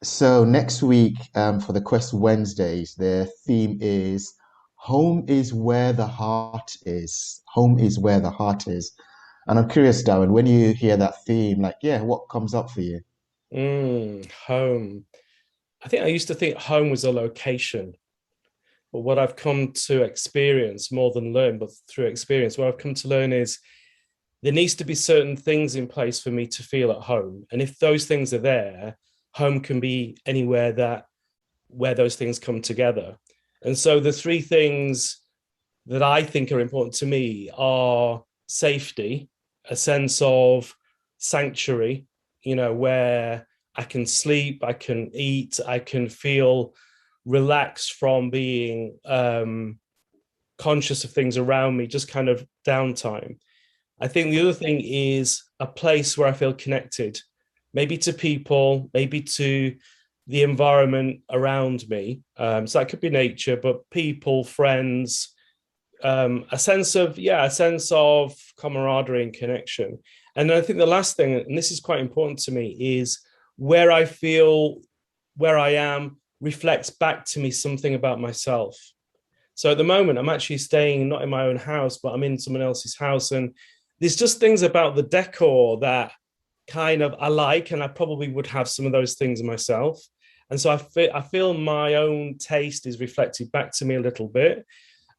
So next week, for the Quest Wednesdays, the theme is "Home is where the heart is." Home is where the heart is. And I'm curious, Darren, when you hear that theme, like, yeah, what comes up for you? Home. I think I used to think home was a location, but what I've come to experience more than learn, but through experience, what I've come to learn is there needs to be certain things in place for me to feel at home. And if those things are there, home can be anywhere that where those things come together. And so the three things that I think are important to me are safety, a sense of sanctuary, where I can sleep, I can eat, I can feel relaxed from being conscious of things around me, just kind of downtime. I think the other thing is a place where I feel connected, maybe to people, maybe to the environment around me. So that could be nature, but people, friends, a sense of camaraderie and connection. And I think the last thing, and this is quite important to me, is where I feel where I am reflects back to me something about myself. So at the moment, I'm actually staying not in my own house, but I'm in someone else's house. And there's just things about the decor that kind of I like, and I probably would have some of those things myself. And so I feel my own taste is reflected back to me a little bit.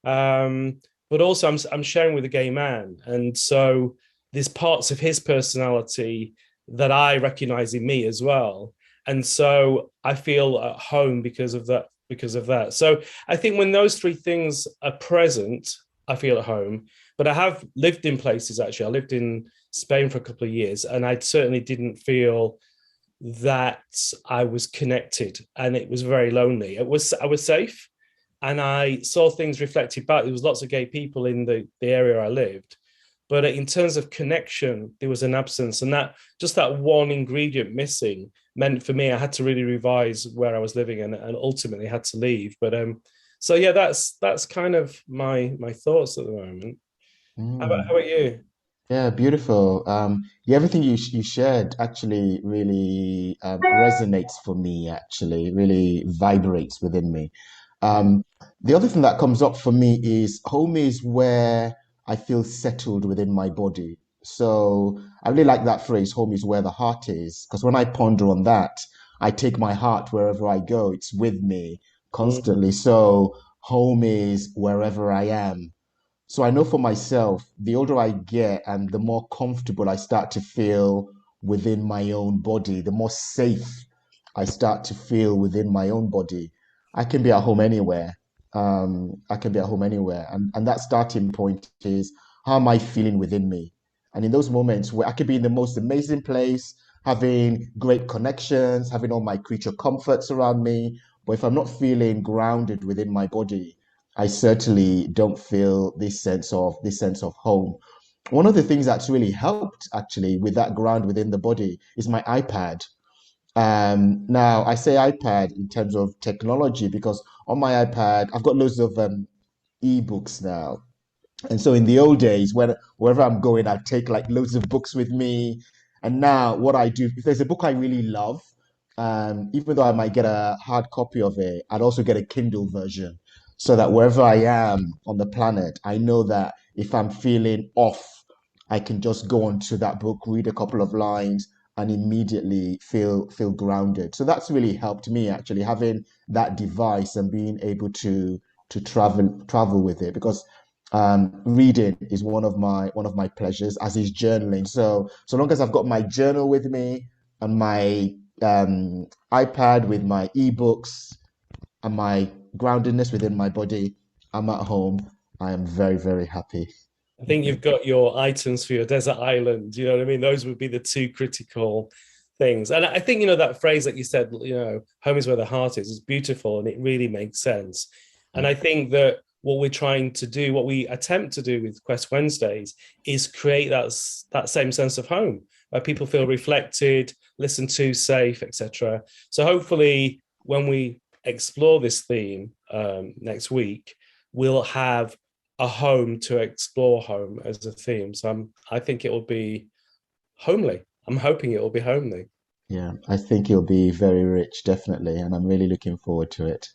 But also I'm sharing with a gay man, and so there's parts of his personality that I recognize in me as well, and so I feel at home because of that. Because of that, so I think when those three things are present, I feel at home. But I have lived in places. Actually, I lived in Spain for a couple of years, and I certainly didn't feel that I was connected, and it was very lonely. I was safe, and I saw things reflected back. There was lots of gay people in the area I lived, but in terms of connection, there was an absence, and that one ingredient missing meant for me I had to really revise where I was living, and ultimately had to leave. So yeah, that's kind of my thoughts at the moment. How Mm, about you? yeah, beautiful. Yeah, everything you shared actually really resonates for me, actually, really vibrates within me. Um, the other thing that comes up for me is home is where I feel settled within my body. So I really like that phrase, home is where the heart is, because when I ponder on that, I take my heart wherever I go. It's with me Mm, constantly. So home is wherever I am. So I know for myself, the older I get and the more comfortable I start to feel within my own body, the more safe I start to feel within my own body. I can be at home anywhere. I can be at home anywhere. And that starting point is how am I feeling within me? And in those moments where I could be in the most amazing place, having great connections, having all my creature comforts around me, but if I'm not feeling grounded within my body, I certainly don't feel this sense of home. One of the things that's really helped actually with that ground within the body is my iPad. Now I say iPad in terms of technology because on my iPad I've got loads of ebooks now. And so in the old days, when wherever I'm going, I take like loads of books with me. And now what I do, if there's a book I really love, even though I might get a hard copy of it, I'd also get a Kindle version so that wherever I am on the planet, I know that if I'm feeling off, I can just go onto that book, read a couple of lines, and immediately feel grounded. So that's really helped me actually having that device and being able to travel with it because reading is one of my pleasures, as is journaling. So long as I've got my journal with me and my iPad with my ebooks and my groundedness within my body, I'm at home. I am very, very happy. I think you've got your items for your desert island. You know what I mean? Those would be the two critical things. And I think, that phrase that you said, home is where the heart is beautiful, and it really makes sense. And I think that what we're trying to do, what we attempt to do with Quest Wednesdays, is create that same sense of home where people feel reflected, listened to, safe, etc. So hopefully, when we explore this theme next week, we'll have a home to explore home as a theme. So I think it will be homely. I'm hoping it will be homely. Yeah, I think it'll be very rich, definitely, and I'm really looking forward to it.